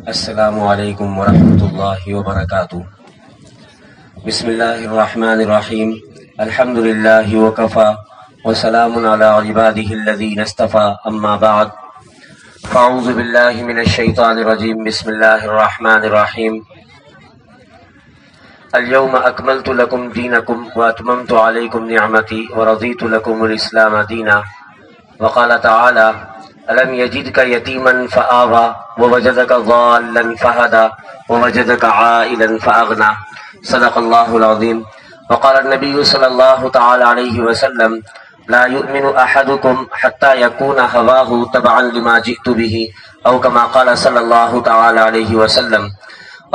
السلام علیکم ورحمۃ اللہ وبرکاتہ۔ بسم اللہ الرحمن الرحیم۔ الحمد للہ وکفی وسلام علی عبادہ الذین اصطفی، اما بعد فاعوذ باللہ من الشیطان الرجیم۔ بسم اللہ الرحمن الرحیم۔ اليوم اکملت لکم دینکم واتممت علیکم نعمتی ورضیت لکم الاسلام دینا۔ وقال تعالی ألم يجدك يتيما فآوى ووجدك ضالا فهدى ووجدك عائلا فأغنى، صدق الله العظيم۔ وقال النبي صلى الله تعالى عليه وسلم لا يؤمن أحدكم حتى يكون هواه تبعا لما جئت به، أو كما قال صلى الله تعالى عليه وسلم۔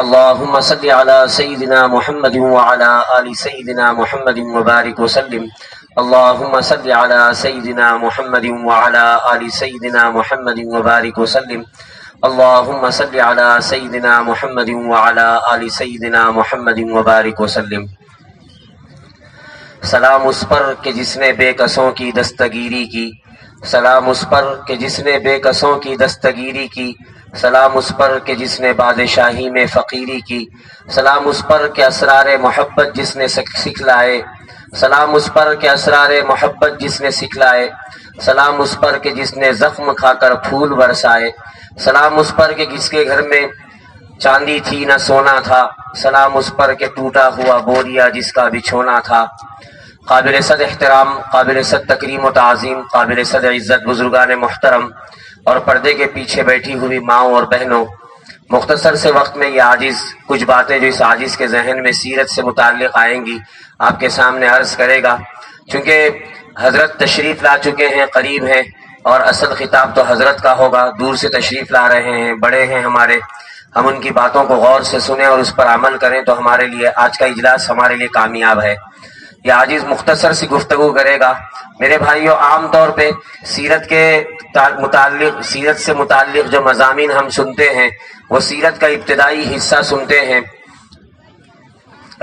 اللهم صل على سيدنا محمد وعلى آل سيدنا محمد وبارك وسلم۔ اللهم صل على سيدنا محمد وعلى آل سيدنا محمد وبارك وسلم۔ اللهم صل على سيدنا محمد وعلى آل سيدنا محمد وبارك وسلم۔ سلام اس پر کہ جس نے بے کسوں کی دستگیری کی، سلام اس پر کہ جس نے بے کسوں کی دستگیری کی، سلام اس پر کہ جس نے بادشاہی میں فقیری کی، سلام اس پر کہ اسرار محبت جس نے سکھلائے، سلام اس پر کہ اسرار محبت جس نے سکھلائے، سلام اس پر کہ جس نے زخم کھا کر پھول برسائے، سلام اس پر کہ جس کے گھر میں چاندی تھی نہ سونا تھا، سلام اس پر کہ ٹوٹا ہوا بوریا جس کا بچھونا تھا۔ قابل صد احترام، قابل صد تکریم و تعظیم، قابل صد عزت بزرگان محترم اور پردے کے پیچھے بیٹھی ہوئی ماؤں اور بہنوں، مختصر سے وقت میں یہ عاجز کچھ باتیں جو اس عاجز کے ذہن میں سیرت سے متعلق آئیں گی آپ کے سامنے عرض کرے گا۔ چونکہ حضرت تشریف لا چکے ہیں، قریب ہیں، اور اصل خطاب تو حضرت کا ہوگا، دور سے تشریف لا رہے ہیں، بڑے ہیں ہمارے، ہم ان کی باتوں کو غور سے سنیں اور اس پر عمل کریں تو ہمارے لیے آج کا اجلاس ہمارے لیے کامیاب ہے۔ یہ عاجز مختصر سی گفتگو کرے گا۔ میرے بھائیوں، عام طور پہ سیرت سے متعلق جو مضامین ہم سنتے ہیں وہ سیرت کا ابتدائی حصہ سنتے ہیں۔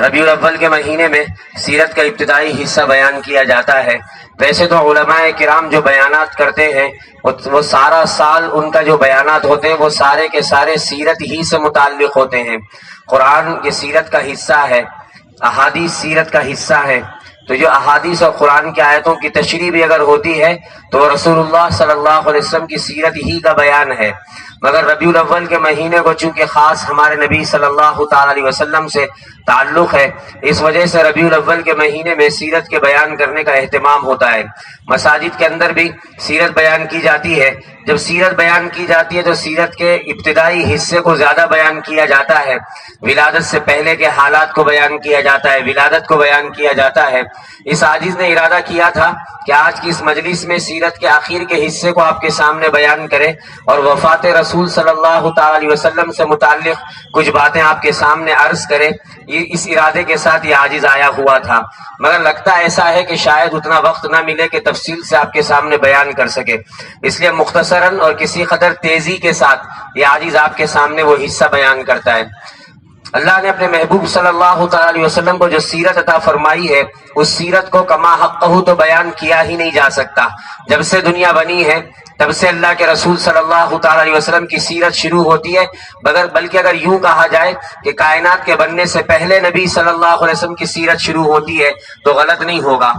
ربیع الاول کے مہینے میں سیرت کا ابتدائی حصہ بیان کیا جاتا ہے۔ ویسے تو علماء کرام جو بیانات کرتے ہیں وہ سارا سال ان کا جو بیانات ہوتے ہیں وہ سارے کے سارے سیرت ہی سے متعلق ہوتے ہیں۔ قرآن یہ سیرت کا حصہ ہے، احادیث سیرت کا حصہ ہے، تو جو احادیث اور قرآن کی آیتوں کی تشریح بھی اگر ہوتی ہے تو رسول اللہ صلی اللہ علیہ وسلم کی سیرت ہی کا بیان ہے۔ مگر ربیع الاول کے مہینے کو چونکہ خاص ہمارے نبی صلی اللہ تعالی علیہ وسلم سے تعلق ہے، اس وجہ سے ربیع الاول کے مہینے میں سیرت کے بیان کرنے کا اہتمام ہوتا ہے۔ مساجد کے اندر بھی سیرت بیان کی جاتی ہے۔ جب سیرت بیان کی جاتی ہے تو سیرت کے ابتدائی حصے کو زیادہ بیان کیا جاتا ہے، ولادت سے پہلے کے حالات کو بیان کیا جاتا ہے، ولادت کو بیان کیا جاتا ہے۔ اس عاجز نے ارادہ کیا تھا کہ آج کی اس مجلس میں سیرت کے آخر کے حصے کو آپ کے سامنے بیان کرے اور وفات رسول صلی اللہ تعالی علیہ وسلم سے متعلق کچھ باتیں آپ کے سامنے عرض کرے۔ اس ارادے کے ساتھ یہ عاجز آیا ہوا تھا، مگر لگتا ایسا ہے کہ شاید اتنا وقت نہ ملے کہ تفصیل سے آپ کے سامنے بیان کر سکے، اس لیے مختصراً اور کسی قدر تیزی کے ساتھ یہ عاجز آپ کے سامنے وہ حصہ بیان کرتا ہے۔ اللہ نے اپنے محبوب صلی اللہ تعالی علیہ وسلم کو جو سیرت عطا فرمائی ہے اس سیرت کو کما حقہ تو بیان کیا ہی نہیں جا سکتا۔ جب سے دنیا بنی ہے تب سے اللہ کے رسول صلی اللہ تعالی علیہ وسلم کی سیرت شروع ہوتی ہے، بلکہ اگر یوں کہا جائے کہ کائنات کے بننے سے پہلے نبی صلی اللہ علیہ وسلم کی سیرت شروع ہوتی ہے تو غلط نہیں ہوگا۔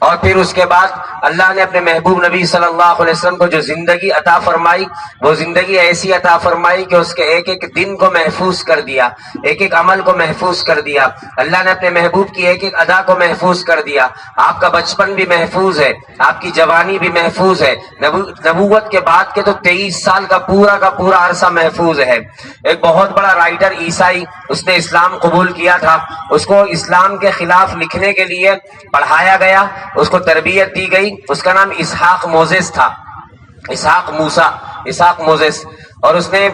اور پھر اس کے بعد اللہ نے اپنے محبوب نبی صلی اللہ علیہ وسلم کو جو زندگی عطا فرمائی وہ زندگی ایسی عطا فرمائی کہ اس کے ایک ایک دن کو محفوظ کر دیا، ایک ایک عمل کو محفوظ کر دیا۔ اللہ نے اپنے محبوب کی ایک ایک ادا کو محفوظ کر دیا۔ آپ کا بچپن بھی محفوظ ہے، آپ کی جوانی بھی محفوظ ہے، نبوت کے بعد کے تو 23 سال کا پورا عرصہ محفوظ ہے۔ ایک بہت بڑا رائٹر عیسائی، اس نے اسلام قبول کیا تھا، اس کو اسلام کے خلاف لکھنے کے لیے پڑھایا گیا، اس کو تربیت دی گئی۔ اس کا نام اسحاق موزیس تھا، اسحاق موزیس، اور اس نے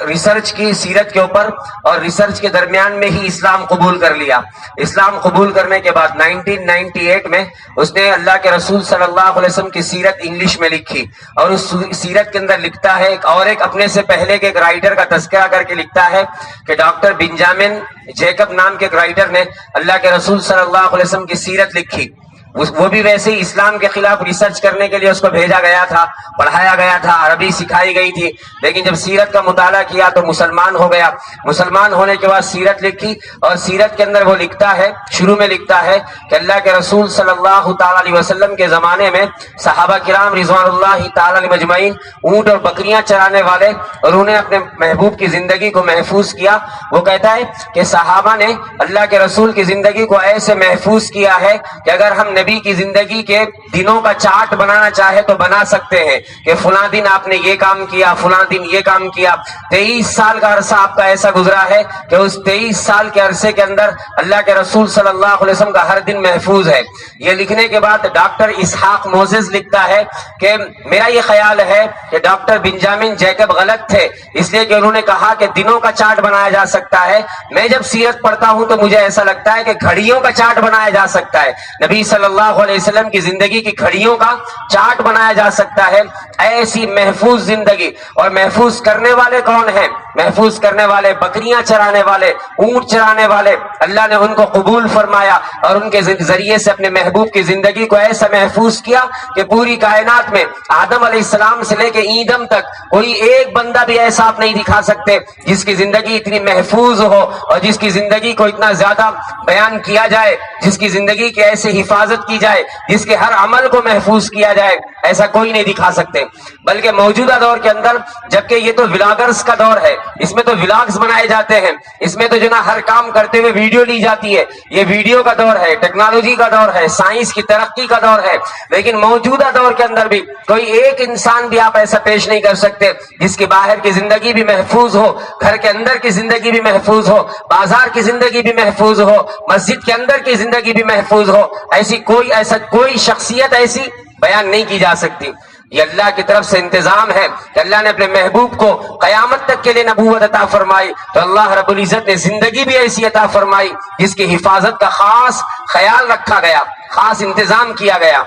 ریسرچ کی سیرت کے اوپر اور ریسرچ کے درمیان میں ہی اسلام قبول کر لیا۔ اسلام قبول کرنے کے بعد 1998 میں اس نے اللہ کے رسول صلی اللہ علیہ وسلم کی سیرت انگلش میں لکھی، اور اس سیرت کے اندر لکھتا ہے ایک اپنے سے پہلے کے ایک رائٹر کا تذکرہ کر کے لکھتا ہے کہ ڈاکٹر بنجامن جیکب نام کے ایک رائٹر نے اللہ کے رسول صلی اللہ علیہ وسلم کی سیرت لکھی۔ وہ بھی ویسے ہی اسلام کے خلاف ریسرچ کرنے کے لیے اس کو بھیجا گیا تھا، پڑھایا گیا تھا، عربی سکھائی گئی تھی، لیکن جب سیرت کا مطالعہ کیا تو مسلمان ہو گیا۔ مسلمان ہونے کے بعد سیرت لکھی، اور سیرت کے اندر وہ لکھتا ہے، شروع میں لکھتا ہے کہ اللہ کے رسول صلی اللہ تعالی علیہ وسلم کے زمانے میں صحابہ کرام رضوان اللہ تعالی علیہ مجمعین اونٹ اور بکریاں چرانے والے، اور انہیں اپنے محبوب کی زندگی کو محفوظ کیا۔ وہ کہتا ہے کہ صحابہ نے اللہ کے رسول کی زندگی کو ایسے محفوظ کیا ہے کہ اگر ہم نبی کی زندگی کے دنوں کا چارٹ بنانا چاہے تو بنا سکتے ہیں کہ فلاں دن آپ نے یہ کام کیا، فلاں دن یہ کام کیا۔ 23 سال کا عرصہ آپ کا ایسا گزرا ہے کہ اس 23 سال کے عرصے کے اندر اللہ کے رسول صلی اللہ علیہ وسلم کا ہر دن محفوظ ہے۔ یہ لکھنے کے بعد ڈاکٹر اسحاق موزز لکھتا ہے کہ میرا یہ خیال ہے کہ ڈاکٹر بنجامن جیکب غلط تھے، اس لیے کہ انہوں نے کہا کہ دنوں کا چارٹ بنایا جا سکتا ہے۔ میں جب سیرت پڑھتا ہوں تو مجھے ایسا لگتا ہے کہ گھڑیوں کا چارٹ بنایا جا سکتا ہے، نبی صلی اللہ علیہ وسلم کی زندگی کی گھڑیوں کا چارٹ بنایا جا سکتا ہے۔ ایسی محفوظ زندگی، اور محفوظ کرنے والے کون ہیں؟ محفوظ کرنے والے بکریاں چرانے والے، اونٹ چرانے والے، اللہ نے ان کو قبول فرمایا اور ان کے ذریعے سے اپنے محبوب کی زندگی کو ایسا محفوظ کیا کہ پوری کائنات میں آدم علیہ السلام سے لے کے ایدم تک کوئی ایک بندہ بھی ایسا آپ نہیں دکھا سکتے جس کی زندگی اتنی محفوظ ہو اور جس کی زندگی کو اتنا زیادہ بیان کیا جائے، جس کی زندگی کی ایسے حفاظت کی جائے، جس کے ہر عمل کو محفوظ کیا جائے، ایسا کوئی نہیں دکھا سکتے۔ بلکہ موجودہ دور کے اندر، جبکہ یہ تو ولاگرز کا دور ہے، اس میں تو ولاگز بنائے جاتے ہیں، اس میں تو جو نا ہر کام کرتے ہوئے ویڈیو لی جاتی ہے، یہ ویڈیو کا دور ہے، ٹیکنالوجی کا دور ہے، سائنس کی ترقی کا دور ہے، لیکن موجودہ دور کے اندر بھی کوئی ایک انسان بھی آپ ایسا پیش نہیں کر سکتے جس کی باہر کی زندگی بھی محفوظ ہو، گھر کے اندر کی زندگی بھی محفوظ ہو، بازار کی زندگی بھی محفوظ ہو، مسجد کے اندر کی زندگی بھی محفوظ ہو۔ ایسا کوئی شخصیت ایسی بیان نہیں کی جا سکتی۔ یہ اللہ کی طرف سے انتظام ہے کہ اللہ نے اپنے محبوب کو قیامت تک کے لیے نبوت عطا فرمائی، تو اللہ رب العزت نے زندگی بھی ایسی عطا فرمائی جس کی حفاظت کا خاص خیال رکھا گیا، خاص انتظام کیا گیا۔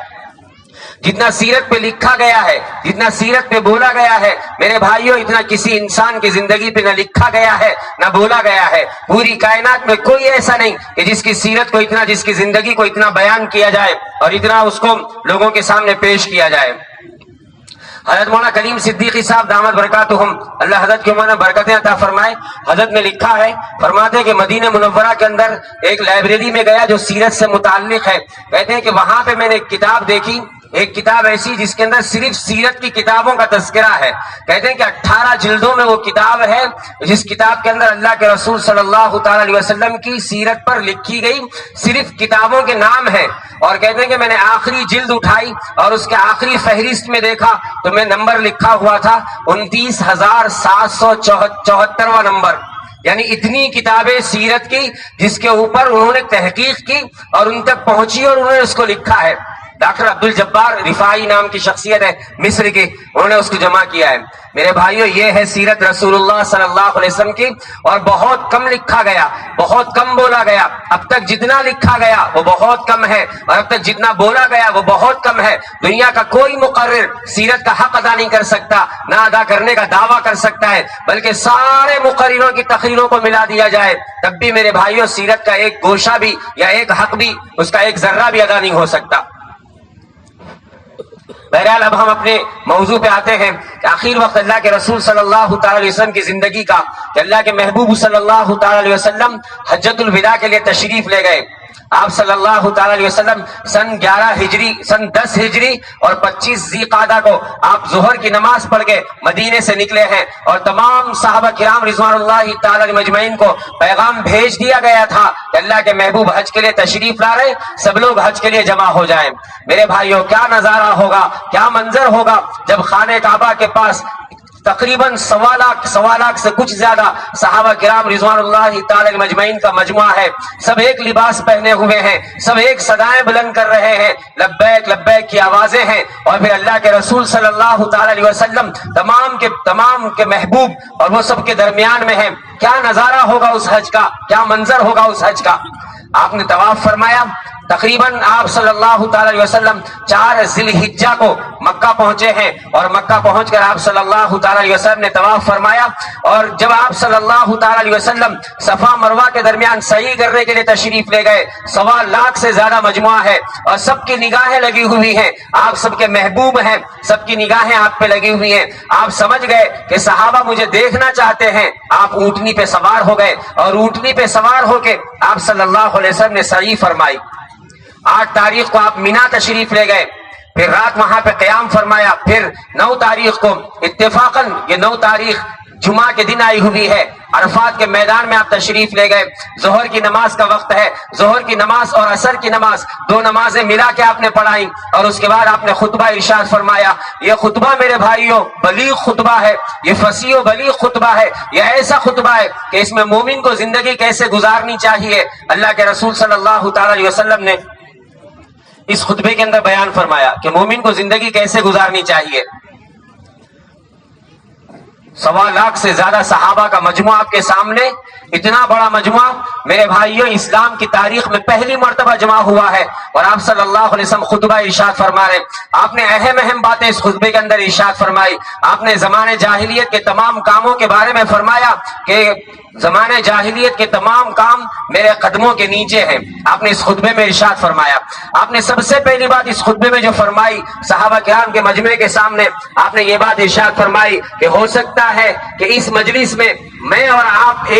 جتنا سیرت پہ لکھا گیا ہے، جتنا سیرت پہ بولا گیا ہے میرے بھائیوں، اتنا کسی انسان کی زندگی پہ نہ لکھا گیا ہے نہ بولا گیا ہے۔ پوری کائنات میں کوئی ایسا نہیں کہ جس کی سیرت کو اتنا، جس کی زندگی کو اتنا بیان کیا جائے اور اتنا اس کو لوگوں کے سامنے پیش کیا جائے۔ حضرت مولانا کلیم صدیقی صاحب دامت برکاتہم، اللہ حضرت کی عمر میں برکتیں عطا فرمائے، حضرت نے لکھا ہے، فرماتے ہیں کہ مدینہ منورہ کے اندر ایک لائبریری میں گیا جو سیرت سے متعلق ہے۔ کہتے ہیں کہ وہاں پہ میں نے ایک کتاب دیکھی، ایک کتاب ایسی جس کے اندر صرف سیرت کی کتابوں کا تذکرہ ہے۔ کہتے ہیں کہ 18 جلدوں میں وہ کتاب ہے، جس کتاب کے اندر اللہ کے رسول صلی اللہ تعالی علیہ وسلم کی سیرت پر لکھی گئی صرف کتابوں کے نام ہیں۔ اور کہتے ہیں کہ میں نے آخری جلد اٹھائی اور اس کے آخری فہرست میں دیکھا تو میں نمبر لکھا ہوا تھا 29,774واں نمبر، یعنی اتنی کتابیں سیرت کی جس کے اوپر انہوں نے تحقیق کی اور ان تک پہنچی اور انہوں نے اس کو لکھا ہے۔ ڈاکٹر عبد الجبار رفاعی نام کی شخصیت ہے مصر کی، انہوں نے اس کو جمع کیا ہے۔ میرے بھائیو، یہ ہے سیرت رسول اللہ صلی اللہ علیہ وسلم کی، اور بہت کم لکھا گیا، بہت کم بولا گیا۔ اب تک جتنا لکھا گیا وہ بہت کم ہے، اور اب تک جتنا بولا گیا وہ بہت کم ہے۔ دنیا کا کوئی مقرر سیرت کا حق ادا نہیں کر سکتا، نہ ادا کرنے کا دعویٰ کر سکتا ہے، بلکہ سارے مقرروں کی تقریروں کو ملا دیا جائے تب بھی میرے بھائیو سیرت کا ایک گوشہ بھی یا ایک حق بھی، اس کا ایک ذرہ بھی ادا نہیں ہو سکتا۔ بہرحال اب ہم اپنے موضوع پہ آتے ہیں کہ آخر وقت اللہ کے رسول صلی اللہ تعالی علیہ وسلم کی زندگی کا، کہ اللہ کے محبوب صلی اللہ تعالی علیہ وسلم حجۃ الوداع کے لیے تشریف لے گئے۔ آپ صلی اللہ تعالی علیہ وسلم سن 11 ہجری، سن 10 ہجری اور 25 ذی قعدہ کو آپ ظہر کی نماز پڑھ کے مدینے سے نکلے ہیں، اور تمام صحابہ کرام رضوان اللہ تعالی علیہ مجمعین کو پیغام بھیج دیا گیا تھا کہ اللہ کے محبوب حج کے لیے تشریف لا رہے، سب لوگ حج کے لیے جمع ہو جائیں۔ میرے بھائیوں، کیا نظارہ ہوگا، کیا منظر ہوگا جب خانہ کعبہ کے پاس تقریباً 1.25 لاکھ سے کچھ زیادہ صحابہ کرام رضوان اللہ تعالی مجمعین کا مجموعہ ہے، سب ایک لباس پہنے ہوئے ہیں، سب ایک صدائیں بلند کر رہے ہیں، لبیک لبیک کی آوازیں ہیں، اور پھر اللہ کے رسول صلی اللہ تعالی علیہ وسلم تمام کے محبوب اور وہ سب کے درمیان میں ہیں۔ کیا نظارہ ہوگا اس حج کا، کیا منظر ہوگا اس حج کا۔ آپ نے طواف فرمایا، تقریباً آپ صلی اللہ تعالی علیہ وسلم 4 ذی الحجہ کو مکہ پہنچے ہیں، اور مکہ پہنچ کر آپ صلی اللہ تعالی علیہ وسلم نے طواف فرمایا، اور جب آپ صلی اللہ تعالی علیہ وسلم صفا مروہ کے درمیان سعی کرنے کے لیے تشریف لے گئے، 1.25 لاکھ سے زیادہ مجموعہ ہے اور سب کی نگاہیں لگی ہوئی ہیں، آپ سب کے محبوب ہیں، سب کی نگاہیں آپ پہ لگی ہوئی ہیں، آپ سمجھ گئے کہ صحابہ مجھے دیکھنا چاہتے ہیں، آپ اونٹنی پہ سوار ہو گئے، اور اونٹنی پہ سوار ہو کے آپ صلی اللہ علیہ وسلم نے سعی فرمائی۔ 8 تاریخ کو آپ مینا تشریف لے گئے، پھر رات وہاں پہ قیام فرمایا، پھر 9 تاریخ کو اتفاقاً یہ 9 تاریخ جمعہ کے دن آئی ہوئی ہے، عرفات کے میدان میں آپ تشریف لے گئے، ظہر کی نماز کا وقت ہے، ظہر کی نماز اور عصر کی نماز 2 نمازیں ملا کے آپ نے پڑھائی، اور اس کے بعد آپ نے خطبہ ارشاد فرمایا۔ یہ خطبہ میرے بھائیوں بلیغ خطبہ ہے، یہ فصیح و بلیغ خطبہ ہے، یہ ایسا خطبہ ہے کہ اس میں مومن کو زندگی کیسے گزارنی چاہیے اللہ کے رسول صلی اللہ تعالی علیہ وسلم نے اس خطبے کے اندر بیان فرمایا کہ مومن کو زندگی کیسے گزارنی چاہیے۔ 1.25 لاکھ سے زیادہ صحابہ کا مجموعہ آپ کے سامنے، اتنا بڑا مجموعہ میرے بھائیوں اسلام کی تاریخ میں پہلی مرتبہ جمع ہوا ہے، اور آپ صلی اللہ علیہ وسلم خطبہ ارشاد فرما رہے ہیں۔ آپ نے اہم باتیں اس خطبے کے اندر ارشاد فرمائی۔ آپ نے زمانے جاہلیت کے تمام کاموں کے بارے میں فرمایا کہ زمانے جاہلیت کے تمام کام میرے قدموں کے نیچے ہیں، آپ نے اس خطبے میں ارشاد فرمایا۔ آپ نے سب سے پہلی بات اس خطبے میں جو فرمائی صحابہ کرام کے مجمع کے سامنے، آپ نے یہ بات ارشاد فرمائی کہ ہو سکتا ہے کہ اس مجلس میں میں اور آپ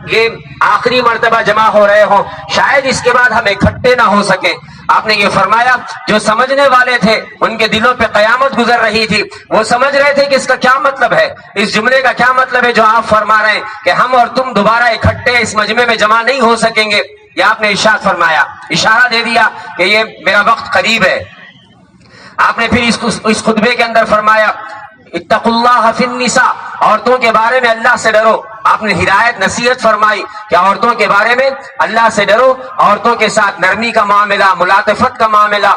یہ آخری مرتبہ جمع ہو رہے ہوں، شاید اس کے بعد ہم اکٹھے نہ ہو سکیں۔ آپ نے یہ فرمایا، جو سمجھنے والے تھے ان کے دلوں پہ قیامت گزر رہی تھی، وہ سمجھ رہے تھے کہ اس کا کیا مطلب ہے، اس جملے کا کیا مطلب ہے جو آپ فرما رہے ہیں کہ ہم اور تم دوبارہ اکٹھے اس مجمع میں جمع نہیں ہو سکیں گے۔ یہ آپ نے ارشاد فرمایا، اشارہ دے دیا کہ یہ میرا وقت قریب ہے۔ آپ نے پھر اس خطبے کے اندر فرمایا اتقوا اللہ فی النساء، عورتوں کے بارے میں اللہ سے ڈرو۔ آپ نے ہدایت نصیحت فرمائی کہ عورتوں کے بارے میں اللہ سے ڈرو، عورتوں کے ساتھ نرمی کا معاملہ، ملاطفت کا معاملہ،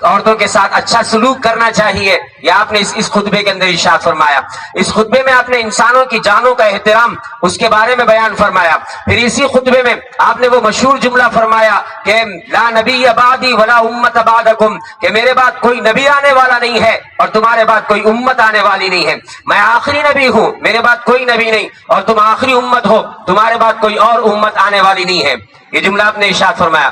عورتوں کے ساتھ اچھا سلوک کرنا چاہیے، یہ آپ نے اس خطبے کے اندر ارشاد فرمایا۔ اس خطبے میں آپ نے انسانوں کی جانوں کا احترام اس کے بارے میں بیان فرمایا۔ پھر اسی خطبے میں آپ نے وہ مشہور جملہ فرمایا کہ لا نبی بعدی ولا امت بعدکم، کہ میرے بعد کوئی نبی آنے والا نہیں ہے اور تمہارے بعد کوئی امت آنے والی نہیں ہے، میں آخری نبی ہوں، میرے بعد کوئی نبی نہیں، اور تم آخری امت ہو، تمہارے بعد کوئی اور امت آنے والی نہیں ہے۔ یہ جملہ آپ نے ارشاد فرمایا۔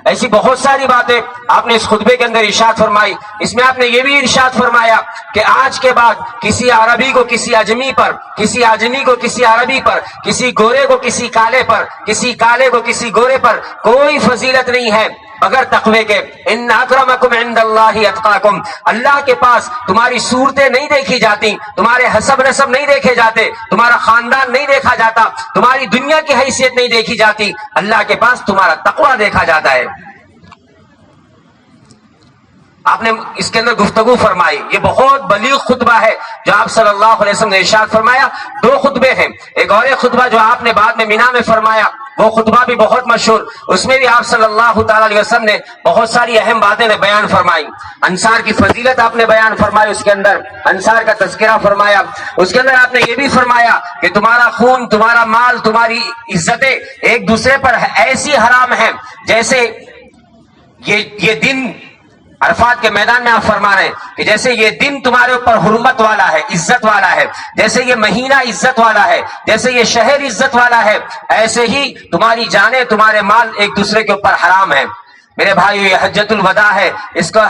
ایسی بہت ساری باتیں آپ نے اس خطبے کے اندر ارشاد فرمائی۔ اس میں آپ نے یہ بھی ارشاد فرمایا کہ آج کے بعد کسی عربی کو کسی اجمی پر، کسی اجمی کو کسی عربی پر، کسی گورے کو کسی کالے پر، کسی کالے کو کسی گورے پر کوئی فضیلت نہیں ہے مگر تقوی کے۔ ان اکرمکم عند اللہ اتقاکم، اللہ کے پاس تمہاری صورتیں نہیں دیکھی جاتی، تمہارے حسب نسب نہیں دیکھے جاتے، تمہارا خاندان نہیں دیکھا جاتا، تمہاری دنیا کی حیثیت نہیں دیکھی جاتی، اللہ کے پاس تمہارا تقوی دیکھا جاتا ہے۔ آپ نے اس کے اندر گفتگو فرمائی۔ یہ بہت بلیغ خطبہ ہے جو آپ صلی اللہ علیہ وسلم نے ارشاد فرمایا۔ 2 خطبے ہیں، ایک اور خطبہ جو آپ نے بعد میں مینا میں فرمایا، وہ خطبہ بھی بہت مشہور، اس میں بھی آپ صلی اللہ تعالی علیہ وسلم نے بہت ساری اہم باتیں بیان فرمائی۔ انصار کی فضیلت آپ نے بیان فرمائی، اس کے اندر انصار کا تذکرہ فرمایا۔ اس کے اندر آپ نے یہ بھی فرمایا کہ تمہارا خون، تمہارا مال، تمہاری عزتیں ایک دوسرے پر ایسی حرام ہیں جیسے یہ دن عرفات کے میدان میں آپ فرما رہے ہیں کہ جیسے یہ دن تمہارے اوپر حرمت والا ہے، عزت والا ہے، جیسے یہ مہینہ عزت والا ہے، جیسے یہ شہر عزت والا ہے، ایسے ہی تمہاری جانیں، تمہارے مال ایک دوسرے کے اوپر حرام ہے۔ میرے بھائیو، یہ حجۃ الوداع ہے، اس کا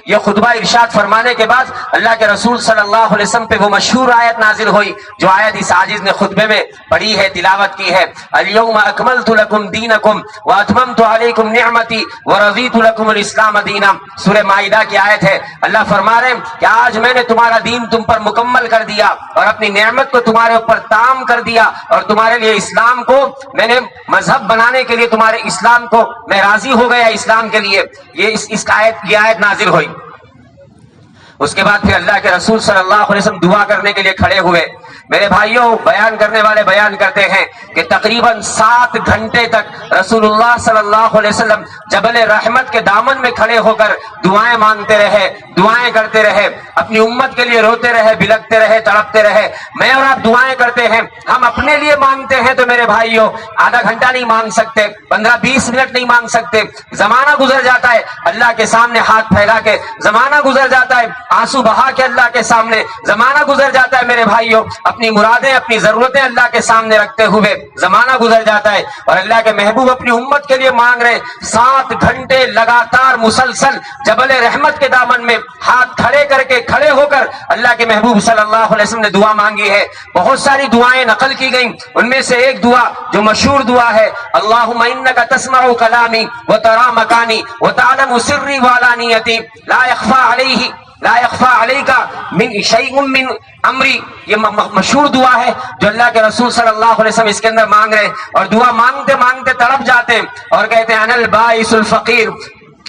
یہ خطبہ ارشاد فرمانے کے بعد اللہ کے رسول صلی اللہ علیہ وسلم پہ وہ مشہور آیت نازل ہوئی جو آیت اس عاجز نے خطبے میں پڑھی ہے، تلاوت کی ہے۔ الیوم اکملت لکم دینکم واتممت علیکم نعمتی ورضیت لکم الاسلام دینا، سورہ مائدہ کی آیت ہے۔ اللہ فرما رہے ہیں کہ آج میں نے تمہارا دین تم پر مکمل کر دیا اور اپنی نعمت کو تمہارے اوپر تام کر دیا، اور تمہارے لیے اسلام کو میں نے مذہب بنانے کے لیے تمہارے اسلام کو میں راضی ہو گیا اسلام کے لیے۔ یہ آیت نازل ہوئی۔ اس کے بعد پھر اللہ کے رسول صلی اللہ علیہ وسلم دعا کرنے کے لیے کھڑے ہوئے۔ میرے بھائیوں بیان کرنے والے بیان کرتے ہیں کہ تقریباً 7 گھنٹے تک رسول اللہ صلی اللہ علیہ وسلم جبل رحمت کے دامن میں کھڑے ہو کر دعائیں مانگتے رہے، دعائیں کرتے رہے، اپنی امت کے لیے روتے رہے، بلکتے رہے، تڑپتے رہے۔ میں اور آپ دعائیں کرتے ہیں، ہم اپنے لیے مانگتے ہیں تو میرے بھائیوں آدھا گھنٹہ نہیں مانگ سکتے، 15-20 منٹ نہیں مانگ سکتے، زمانہ گزر جاتا ہے اللہ کے سامنے ہاتھ پھیلا کے، زمانہ گزر جاتا ہے آنسو بہا کے اللہ کے سامنے، زمانہ گزر جاتا ہے میرے بھائیوں اپنی مرادیں اپنی ضرورتیں اللہ کے سامنے رکھتے ہوئے، زمانہ گزر جاتا ہے اور اللہ کے محبوب اپنی امت کے لیے مانگ رہے۔ 7 گھنٹے لگاتار مسلسل جبل رحمت کے دامن میں ہاتھ کھڑے کر کے کھڑے ہو کر اللہ کے محبوب صلی اللہ علیہ وسلم نے دعا مانگی ہے۔ بہت ساری دعائیں نقل کی گئیں، ان میں سے ایک دعا جو مشہور دعا ہے، اللہم انک تسمع کلامی وترى مکانی وتعلم سری وعلانیتی لا یخفی علیک من شیء من امری، یہ مشہور دعا ہے جو اللہ کے رسول صلی اللہ علیہ وسلم اس کے اندر مانگ رہے ہیں، اور دعا مانگتے مانگتے تڑپ جاتے ہیں اور کہتے ہیں انا البائس الفقیر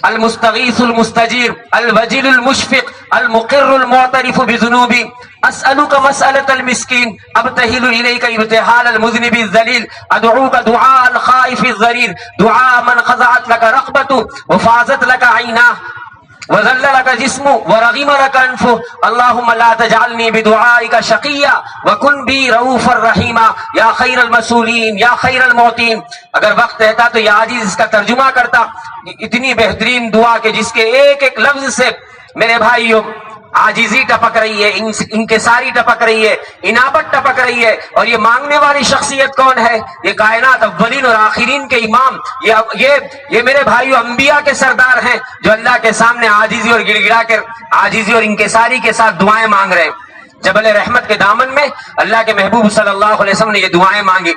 المستغیث المستجیر الوجل المشفق المقر المعترف بذنوبی اسألک مسألة المسکین ابتہل الیک ابتحال المذنب الذلیل ادعوک دعاء الخائف الضریر دعاء من خضعت لک رقبت وفازت لک عیناہ وذل لك جسم ورغم لك انف اللهم لا تجعلني بدعائك شقيا وكن بي رؤوفا رحيما یا خیر المسولین یا خیر المعطین۔ اگر وقت رہتا تو یہ عاجز اس کا ترجمہ کرتا، اتنی بہترین دعا کہ جس کے ایک ایک لفظ سے میرے بھائیوں عاجزی ٹپک رہی ہے، انکساری ٹپک رہی ہے، انابت ٹپک رہی ہے۔ اور یہ مانگنے والی شخصیت کون ہے؟ یہ کائنات اولین اور آخرین کے امام، یہ میرے بھائیو انبیاء کے سردار ہیں جو اللہ کے سامنے عاجزی اور گڑ گڑا کر عاجزی اور انکساری کے ساتھ دعائیں مانگ رہے ہیں۔ جبل رحمت کے دامن میں اللہ کے محبوب صلی اللہ علیہ وسلم نے یہ دعائیں مانگی۔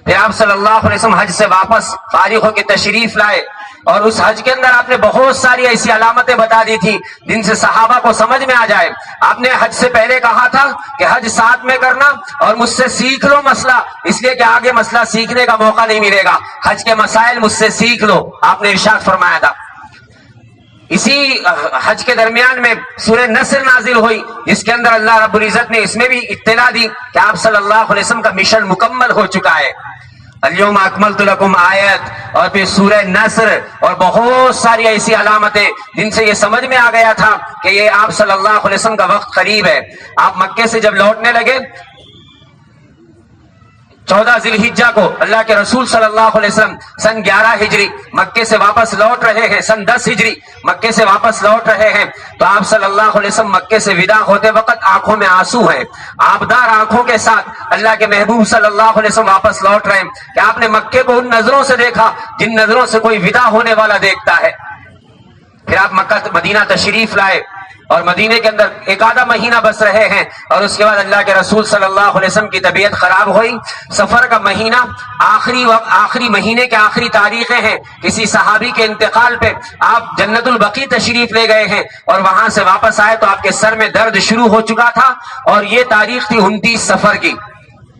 پھر آپ صلی اللہ علیہ وسلم حج سے واپس فارغ ہو کے تشریف لائے، اور اس حج کے اندر آپ نے بہت ساری ایسی علامتیں بتا دی تھی جن سے صحابہ کو سمجھ میں آ جائے۔ آپ نے حج سے پہلے کہا تھا کہ حج ساتھ میں کرنا اور مجھ سے سیکھ لو مسئلہ، اس لیے کہ آگے مسئلہ سیکھنے کا موقع نہیں ملے گا، حج کے مسائل مجھ سے سیکھ لو، آپ نے ارشاد فرمایا تھا۔ اسی حج کے درمیان میں سورہ نصر نازل ہوئی جس کے اندر اللہ رب العزت نے اس میں بھی اطلاع دی کہ آپ صلی اللہ علیہ وسلم کا مشن مکمل ہو چکا ہے۔ الیوم اکملت لکم آیت، اور پھر سورہ نصر اور بہت ساری ایسی علامتیں جن سے یہ سمجھ میں آ گیا تھا کہ یہ آپ صلی اللہ علیہ وسلم کا وقت قریب ہے۔ آپ مکے سے جب لوٹنے لگے 14 ذی الحجہ کو اللہ کے رسول صلی اللہ علیہ وسلم سن 11 ہجری مکے سے واپس لوٹ رہے ہیں، سن 10 ہجری مکے سے واپس لوٹ رہے ہیں، تو آپ صلی اللہ علیہ وسلم مکے سے ودا ہوتے وقت آنکھوں میں آنسو ہیں، آبدار آنکھوں کے ساتھ اللہ کے محبوب صلی اللہ علیہ وسلم واپس لوٹ رہے ہیں کہ آپ نے مکے کو ان نظروں سے دیکھا جن نظروں سے کوئی ودا ہونے والا دیکھتا ہے۔ پھر آپ مکہ مدینہ تشریف لائے اور مدینے کے اندر ایک آدھا مہینہ بس رہے ہیں، اور اس کے بعد اللہ کے رسول صلی اللہ علیہ وسلم کی طبیعت خراب ہوئی۔ سفر کا مہینہ آخری مہینے کے آخری تاریخیں ہیں، کسی صحابی کے انتقال پہ آپ جنت البقیع تشریف لے گئے ہیں اور وہاں سے واپس آئے تو آپ کے سر میں درد شروع ہو چکا تھا، اور یہ تاریخ تھی 29 سفر کی۔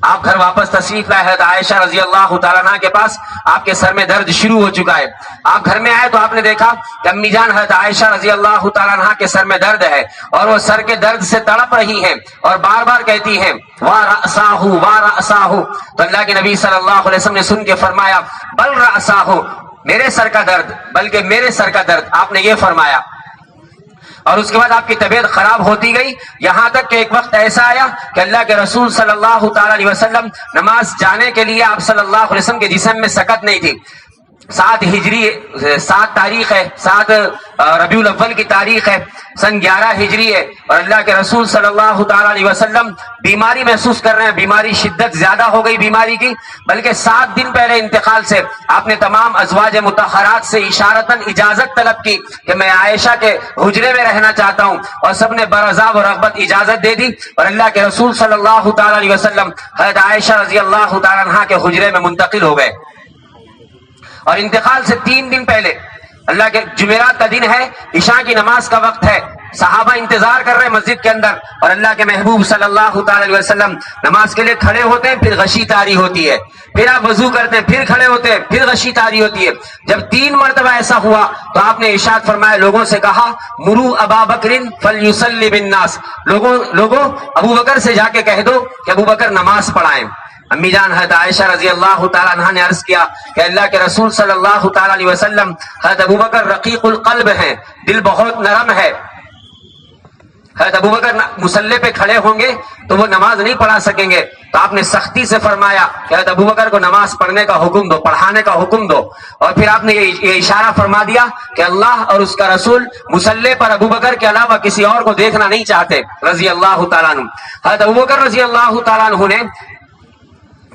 آپ گھر واپس تشریف لائے حضرت عائشہ رضی اللہ تعالیٰ عنہ کے پاس، آپ کے سر میں درد شروع ہو چکا ہے۔ آپ گھر میں آئے تو آپ نے دیکھا کہ امی جان حضرت عائشہ رضی اللہ تعالیٰ عنہ کے سر میں درد ہے، اور وہ سر کے درد سے تڑپ رہی ہیں اور بار بار کہتی ہیں وا رأساہ وا رأساہ۔ تو اللہ کے نبی صلی اللہ علیہ وسلم نے سن کے فرمایا بل رأساہ، میرے سر کا درد، بلکہ میرے سر کا درد، آپ نے یہ فرمایا۔ اور اس کے بعد آپ کی طبیعت خراب ہوتی گئی، یہاں تک کہ ایک وقت ایسا آیا کہ اللہ کے رسول صلی اللہ تعالی علیہ وسلم نماز جانے کے لیے آپ صلی اللہ علیہ وسلم کے جسم میں سکت نہیں تھی۔ 7 تاریخ ہے، 7 ربیع الاول کی تاریخ ہے، سن 11 ہجری ہے، اور اللہ کے رسول صلی اللہ تعالی علیہ وسلم بیماری محسوس کر رہے ہیں، بیماری شدت زیادہ ہو گئی بیماری کی، بلکہ 7 دن پہلے انتقال سے آپ نے تمام ازواج مطہرات سے اشارتاً اجازت طلب کی کہ میں عائشہ کے حجرے میں رہنا چاہتا ہوں، اور سب نے برضا و رغبت اجازت دے دی، اور اللہ کے رسول صلی اللہ تعالی علیہ وسلم حضرت عائشہ رضی اللہ تعالی عنہ کے حجرے میں منتقل ہو گئے۔ اور انتقال سے 3 دن پہلے، اللہ کے جمعرات کا دن ہے، عشاء کی نماز کا وقت ہے، صحابہ انتظار کر رہے ہیں مسجد کے اندر، اور اللہ کے محبوب صلی اللہ تعالی علیہ وسلم نماز کے لیے کھڑے ہوتے ہیں، پھر غشی طاری ہوتی ہے، پھر آپ وضو کرتے ہیں، پھر کھڑے ہوتے ہیں، پھر غشی طاری ہوتی ہے۔ جب 3 مرتبہ ایسا ہوا تو آپ نے ارشاد فرمایا، لوگوں سے کہا مرو ابا بکر فلیصلی بالناس، لوگوں ابو بکر سے جا کے کہہ دو کہ ابو بکر نماز پڑھائیں۔ امی جان حضرت عائشہ رضی اللہ تعالیٰ عنہ نے عرض کیا کہ اللہ کے رسول صلی اللہ تعالیٰ علیہ وسلم، حضرت ابو بکر رقیق القلب ہیں، دل بہت نرم ہے، حضرت ابو بکر مصلی پہ کھڑے ہوں گے تو وہ نماز نہیں پڑھا سکیں گے، تو آپ نے سختی سے فرمایا کہ حضرت ابو بکر کو نماز پڑھنے کا حکم دو، پڑھانے کا حکم دو، اور پھر آپ نے یہ اشارہ فرما دیا کہ اللہ اور اس کا رسول مصلی پر ابو بکر کے علاوہ کسی اور کو دیکھنا نہیں چاہتے رضی اللہ تعالیٰ عنہ۔ حضرت ابو بکر رضی اللہ تعالیٰ عنہ نے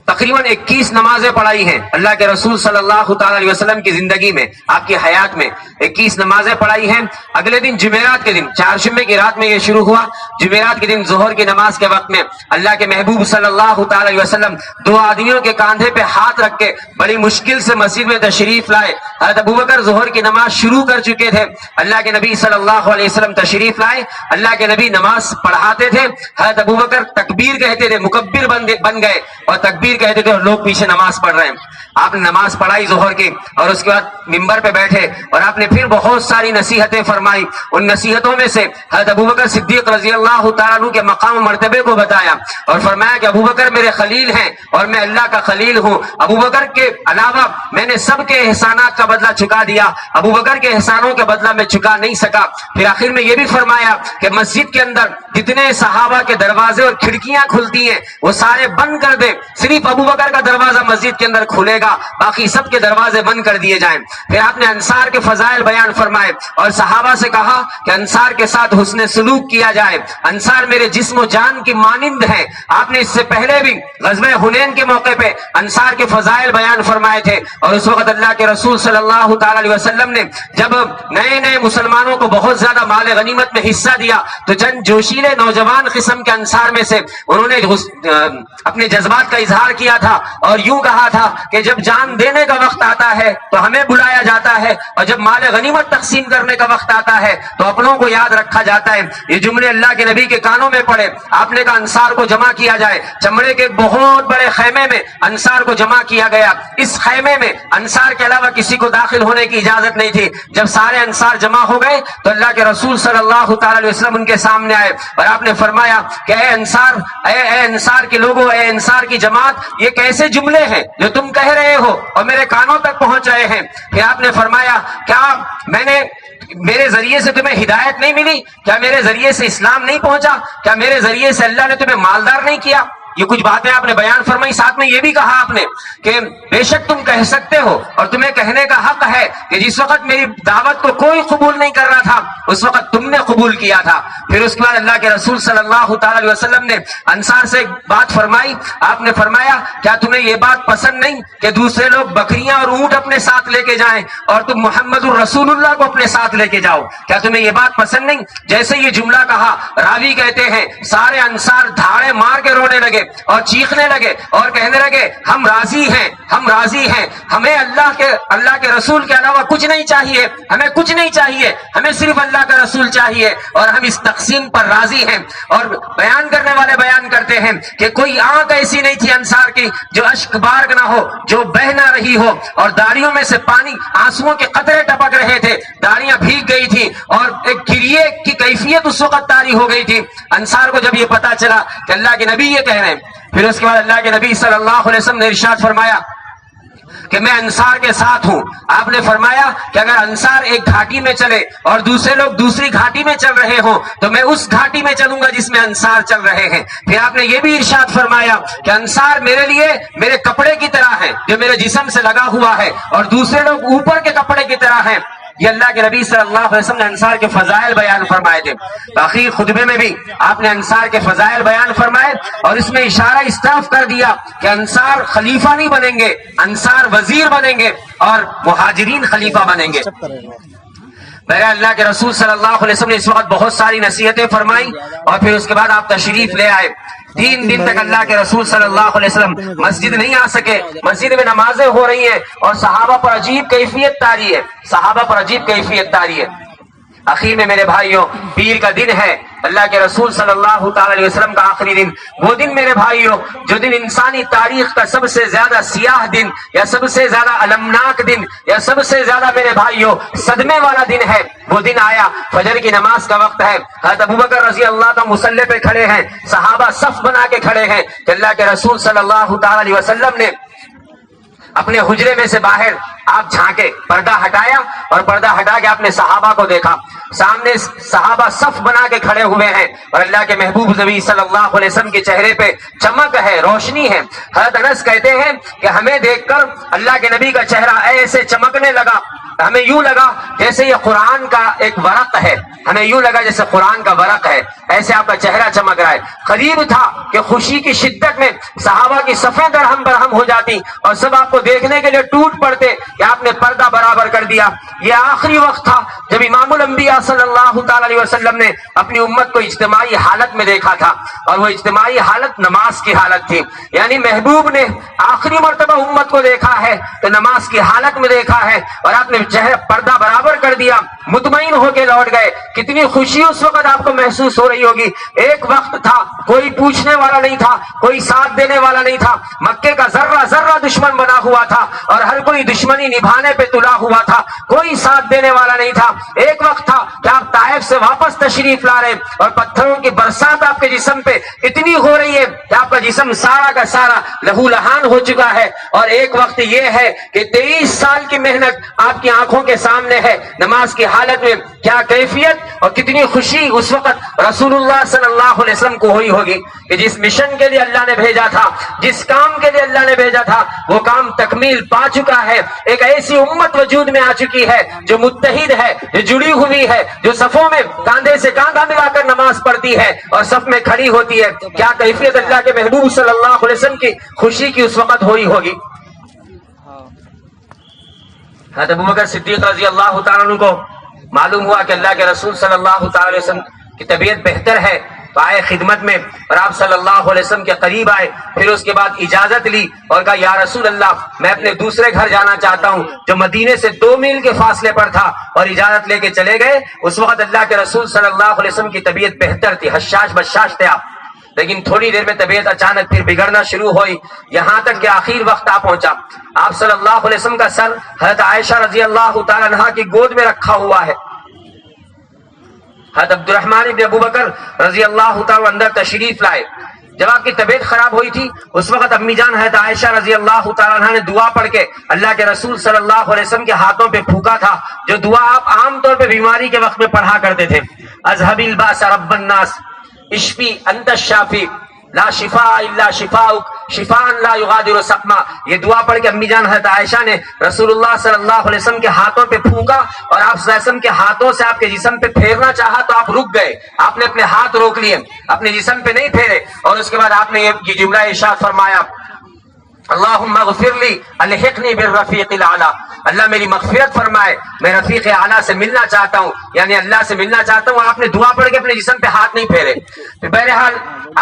تقریباً 21 نمازیں پڑھائی ہیں اللہ کے رسول صلی اللہ تعالی علیہ وسلم کی زندگی میں، آپ کی حیات میں 21 نمازیں پڑھائی ہیں۔ اگلے دن جمعرات کے دن، چہارشنبے کی رات میں یہ شروع ہوا، جمعرات کے دن ظہر کی نماز کے وقت میں اللہ کے محبوب صلی اللہ تعالی علیہ وسلم 2 آدمیوں کے کاندھے پہ ہاتھ رکھ کے بڑی مشکل سے مسجد میں تشریف لائے۔ حضرت ابو بکر ظہر کی نماز شروع کر چکے تھے، اللہ کے نبی صلی اللہ علیہ وسلم تشریف لائے، اللہ کے نبی نماز پڑھاتے تھے، حضرت ابو بکر تکبیر کہتے تھے، مکبر بن گئے اور تکبیر کہتے تھے اور لوگ پیچھے نماز پڑھ رہے ہیں۔ آپ نے نماز پڑھائی ظہر کی، اور اس کے بعد ممبر پہ بیٹھے اور آپ نے پھر بہت ساری نصیحتیں فرمائی۔ ان نصیحتوں میں سے حضرت ابو بکر صدیق رضی اللہ تعالیٰ عنہ کے مقام و مرتبے کو بتایا اور فرمایا کہ ابو بکر میرے خلیل ہیں اور میں اللہ کا خلیل ہوں، ابو بکر کے علاوہ میں نے سب کے احسانات کا بدلہ چکا دیا، ابو بکر کے احسانوں کا بدلہ میں چکا نہیں سکا۔ پھر آخر میں یہ بھی فرمایا کہ مسجد کے اندر جتنے صحابہ کے دروازے اور کھڑکیاں کھلتی ہیں وہ سارے بند کر دے، صرف ابو بکر کا دروازہ مسجد کے اندر کھلے گا، باقی سب کے دروازے بند کر دیے جائیں۔ پھر آپ نے انصار کے فضائل بیان فرمائے اور صحابہ سے کہا کہ انصار کے ساتھ حسن سلوک کیا جائے، انصار میرے جسم و جان کی مانند ہیں۔ آپ نے اس سے پہلے بھی غزوہ حنین کے موقع پہ انصار کے فضائل بیان فرمائے تھے، اور اس وقت اللہ کے رسول صلی اللہ تعالی علیہ وسلم نے جب نئے مسلمانوں کو بہت زیادہ مال غنیمت میں حصہ دیا تو چند جوشیلے نوجوان قسم کے انصار میں سے انہوں نے اپنے جذبات کا اظہار کیا تھا اور یوں کہا تھا کہ جب جان دینے کا وقت آتا ہے تو ہمیں بلایا جاتا ہے، اور جب مال غنیمت تقسیم کرنے کا وقت آتا ہے تو اپنوں کو یاد رکھا جاتا ہے۔ یہ جملے اللہ کے نبی کے کانوں میں پڑے، آپ نے کہا انصار کو جمع کیا جائے، چمڑے کے ایک بہت بڑے خیمے میں انصار کو جمع کیا گیا۔ اس خیمے میں انصار کے علاوہ کسی کو داخل ہونے کی اجازت نہیں تھی۔ جب سارے انصار جمع ہو گئے تو اللہ کے رسول صلی اللہ تعالی علیہ وسلم ان کے سامنے آئے اور آپ نے فرمایا کہ اے انصار کے لوگوں، اے انصار کی جماعت، یہ کیسے جملے ہیں جو تم کہہ رہے ہو اور میرے کانوں تک پہنچ رہے ہیں؟ پھر آپ نے فرمایا کیا میرے ذریعے سے تمہیں ہدایت نہیں ملی؟ کیا میرے ذریعے سے اسلام نہیں پہنچا؟ کیا میرے ذریعے سے اللہ نے تمہیں مالدار نہیں کیا؟ یہ کچھ باتیں آپ نے بیان فرمائی، ساتھ میں یہ بھی کہا آپ نے کہ بے شک تم کہہ سکتے ہو اور تمہیں کہنے کا حق ہے کہ جس وقت میری دعوت کو کوئی قبول نہیں کر رہا تھا اس وقت تم نے قبول کیا تھا۔ پھر اس کے بعد اللہ کے رسول صلی اللہ تعالی علیہ وسلم نے انصار سے ایک بات فرمائی، آپ نے فرمایا کیا تمہیں یہ بات پسند نہیں کہ دوسرے لوگ بکریاں اور اونٹ اپنے ساتھ لے کے جائیں اور تم محمد الرسول اللہ کو اپنے ساتھ لے کے جاؤ؟ کیا تمہیں یہ بات پسند نہیں؟ جیسے یہ جملہ کہا، راوی کہتے ہیں سارے انصار دھاڑے مار کے رونے لگے اور چیخنے لگے اور کہنے لگے ہم راضی ہیں، ہم راضی ہیں، ہمیں اللہ کے رسول کے علاوہ کچھ نہیں چاہیے، ہمیں کچھ نہیں چاہیے، ہمیں صرف اللہ کا رسول چاہیے اور ہم اس تقسیم پر راضی ہیں۔ اور بیان کرنے والے بیان کرتے ہیں کہ کوئی آنکھ ایسی نہیں تھی انصار کی جو اشک بارگ نہ ہو، جو بہ نہ رہی ہو، اور داڑیوں میں سے پانی، آنسوؤں کے قطرے ٹپک رہے تھے، داڑیاں بھیگ گئی تھی اور ایک گریے کی کیفیت اس وقت طاری ہو گئی تھی۔ انصار کو جب یہ پتا چلا کہ اللہ کے نبی یہ کہہ رہے ہیں، پھر اس کے بعد اللہ کے نبی صلی اللہ علیہ وسلم نے ارشاد فرمایا کہ میں انصار کے ساتھ ہوں۔ آپ نے فرمایا کہ اگر انصار ایک گھاٹی میں چلے اور دوسرے لوگ دوسری گھاٹی میں چل رہے ہوں تو میں اس گھاٹی میں چلوں گا جس میں انصار چل رہے ہیں۔ پھر آپ نے یہ بھی ارشاد فرمایا کہ انصار میرے لیے میرے کپڑے کی طرح ہے جو میرے جسم سے لگا ہوا ہے، اور دوسرے لوگ اوپر کے کپڑے کی طرح ہیں۔ یہ اللہ کے نبی صلی اللہ علیہ وسلم نے انصار کے فضائل بیان فرمائے تھے۔ آخری خطبے میں بھی آپ نے انصار کے فضائل بیان فرمائے اور اس میں اشارہ اس طرف کر دیا کہ انصار خلیفہ نہیں بنیں گے، انصار وزیر بنیں گے اور مہاجرین خلیفہ بنیں گے۔ بہرحال اللہ کے رسول صلی اللہ علیہ وسلم نے اس وقت بہت ساری نصیحتیں فرمائی اور پھر اس کے بعد آپ تشریف لے آئے۔ 3 دن تک اللہ کے رسول صلی اللہ علیہ وسلم مسجد نہیں آ سکے، مسجد میں نمازیں ہو رہی ہیں اور صحابہ پر عجیب کیفیت طاری ہے، صحابہ پر عجیب کیفیت طاری ہے۔ اخیر میں میرے بھائیوں پیر کا دن ہے، اللہ کے رسول صلی اللہ تعالی علیہ وسلم کا آخری دن، وہ دن میرے بھائیوں جو دن انسانی تاریخ کا سب سے زیادہ سیاہ دن یا سب سے زیادہ المناک دن یا سب سے زیادہ میرے بھائیوں صدمے والا دن ہے، وہ دن آیا، فجر کی نماز کا وقت ہے، حضرت ابوبکر رضی اللہ عنہ مصلی پہ کھڑے ہیں، صحابہ صف بنا کے کھڑے ہیں کہ اللہ کے رسول صلی اللہ تعالی علیہ وسلم نے اپنے حجرے میں سے باہر آپ جھانکے، پردہ ہٹایا اور پردہ ہٹا کے اپنے صحابہ کو دیکھا، سامنے صحابہ صف بنا کے کھڑے ہوئے ہیں اور اللہ کے محبوب نبی صلی اللہ علیہ وسلم کے چہرے پہ چمک ہے، روشنی ہے۔ حضرت انس کہتے ہیں کہ ہمیں دیکھ کر اللہ کے نبی کا چہرہ ایسے چمکنے لگا، ہمیں یوں لگا جیسے یہ قرآن کا ایک ورق ہے، ہمیں یوں لگا جیسے قرآن کا ورق ہے، ایسے آپ کا چہرہ چمک رہا ہے۔ قریب تھا کہ خوشی کی شدت میں صحابہ کی صفیں درہم برہم ہو جاتی اور سب آپ کو دیکھنے کے لیے ٹوٹ پڑتے کہ آپ نے پردہ برابر کر دیا۔ یہ آخری وقت تھا جب امام الانبیاء صلی اللہ تعالی علیہ وسلم نے اپنی امت کو اجتماعی حالت میں دیکھا تھا، اور وہ اجتماعی حالت نماز کی حالت تھی، یعنی محبوب نے آخری مرتبہ امت کو دیکھا ہے تو نماز کی حالت میں دیکھا ہے، اور آپ نے چہرہ پردہ برابر کر دیا، مطمئن ہو کے لوٹ گئے۔ کتنی خوشی اس وقت آپ کو محسوس ہو رہی ہوگی۔ ایک وقت تھا کوئی پوچھنے والا نہیں تھا، کوئی ساتھ دینے والا نہیں تھا، مکے کا ذرہ ذرہ دشمن بنا ہوا تھا اور ہر کوئی دشمنی نبھانے پہ تلا ہوا تھا، کوئی ساتھ دینے والا نہیں تھا۔ ایک وقت تھا کہ آپ طائف سے واپس تشریف لا رہے اور پتھروں کی برسات آپ کے جسم پہ اتنی ہو رہی ہے کہ آپ کا جسم سارا کا سارا لہو لہان ہو چکا ہے، اور ایک وقت یہ ہے کہ 23 سال کی محنت آپ کی آنکھوں کے سامنے ہے۔ نماز کی حالت میں کیا کیفیت اور کتنی خوشی اس وقت رسول اللہ صلی اللہ علیہ وسلم کو ہوئی ہوگی کہ جس مشن کے لیے اللہ نے بھیجا تھا، جس کام کے لیے اللہ نے بھیجا تھا، وہ کام تکمیل پا چکا ہے۔ ایک ایسی امت وجود میں آ چکی ہے جو متحد ہے، جو جڑی ہوئی ہے، جو صفوں میں کاندھے سے کاندھا ملا کر نماز پڑھتی ہے اور صف میں کھڑی ہوتی ہے۔ کیا کیفیت اللہ کے محبوب صلی اللہ علیہ وسلم کی خوشی کی اس وقت ہوئی ہوگی۔ حضرت ابوبکر صدیق رضی اللہ تعالیٰ عنہ کو معلوم ہوا کہ اللہ کے رسول صلی اللہ تعالی علیہ وسلم کی طبیعت بہتر ہے، تو آئے خدمت میں اور آپ صلی اللہ علیہ وسلم کے قریب آئے، پھر اس کے بعد اجازت لی اور کہا یا رسول اللہ میں اپنے دوسرے گھر جانا چاہتا ہوں جو مدینے سے 2 میل کے فاصلے پر تھا، اور اجازت لے کے چلے گئے۔ اس وقت اللہ کے رسول صلی اللہ علیہ وسلم کی طبیعت بہتر تھی، حشاش بشاش تھے آپ، لیکن تھوڑی دیر میں طبیعت اچانک پھر بگڑنا شروع ہوئی، یہاں تک کہ آخر وقت آ پہنچا۔ آپ صلی اللہ علیہ وسلم کا سر حضرت عائشہ رضی اللہ تعالی عنہا کی گود میں رکھا ہوا ہے۔ حضرت عبد الرحمن بن ابوبکر رضی اللہ تعالی اندر تشریف لائے۔ جب آپ کی طبیعت خراب ہوئی تھی اس وقت امی جان حضرت عائشہ رضی اللہ تعالی عنہا نے دعا پڑھ کے اللہ کے رسول صلی اللہ علیہ وسلم کے ہاتھوں پہ پھونکا تھا، جو دعا آپ عام طور پہ بیماری کے وقت میں پڑھا کرتے تھے، اذهب الباس رب الناس اشفی انت الشافی لا شفاء الا شفاؤک شفاء لا یغادر سقما۔ یہ دعا پڑھ کے امی جان حضرت عائشہ نے رسول اللہ صلی اللہ علیہ وسلم کے ہاتھوں پہ پھونکا، اور آپ صلی اللہ علیہ وسلم کے ہاتھوں سے آپ کے جسم پہ پھیرنا چاہا تو آپ رک گئے، آپ نے اپنے ہاتھ روک لیے، اپنے جسم پہ نہیں پھیرے، اور اس کے بعد آپ نے یہ جملہ ارشاد فرمایا اللہم اغفر لی الحقنی بالرفیق الاعلی، اللہ میری مغفرت فرمائے، میں رفیق اعلیٰ سے ملنا چاہتا ہوں، یعنی اللہ سے ملنا چاہتا ہوں۔ آپ نے دعا پڑھ کے اپنے جسم پہ ہاتھ نہیں پھیرے۔ بہرحال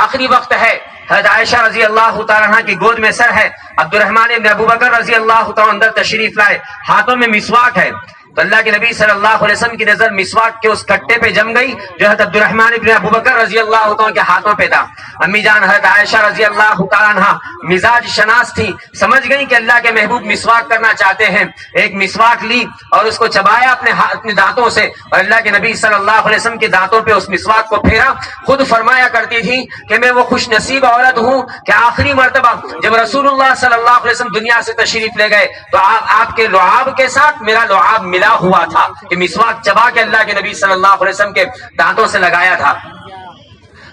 آخری وقت ہے، حضرت عائشہ رضی اللہ تعالیٰ عنہ کی گود میں سر ہے، عبد الرحمن بن ابوبکر رضی اللہ تعالیٰ اندر تشریف لائے، ہاتھوں میں مسواک ہے، تو اللہ کے نبی صلی اللہ علیہ وسلم کی نظر مسواک کے اس کٹے پہ جم گئی جو حضرت عبد الرحمن بن ابوبکر رضی اللہ تعالیٰ کے ہاتھوں پہ تھا۔ امی جان حضرت عائشہ رضی اللہ تعالیٰ عنہ مزاج شناس تھی، سمجھ گئی کہ اللہ کے محبوب مسواک کرنا چاہتے ہیں، ایک مسواک لی اور اس کو چبایا اپنے دانتوں سے، اور اللہ کے نبی صلی اللہ علیہ وسلم کے دانتوں پہ اس مسواک کو پھیرا۔ خود فرمایا کرتی تھی کہ میں وہ خوش نصیب عورت ہوں کہ آخری مرتبہ جب رسول اللہ صلی اللہ علیہ وسلم دنیا سے تشریف لے گئے تو آپ کے لعاب کے ساتھ میرا لعاب ملا ہوا تھا، کہ مسواک چبا کے اللہ کے نبی صلی اللہ علیہ وسلم کے دانتوں سے لگایا تھا۔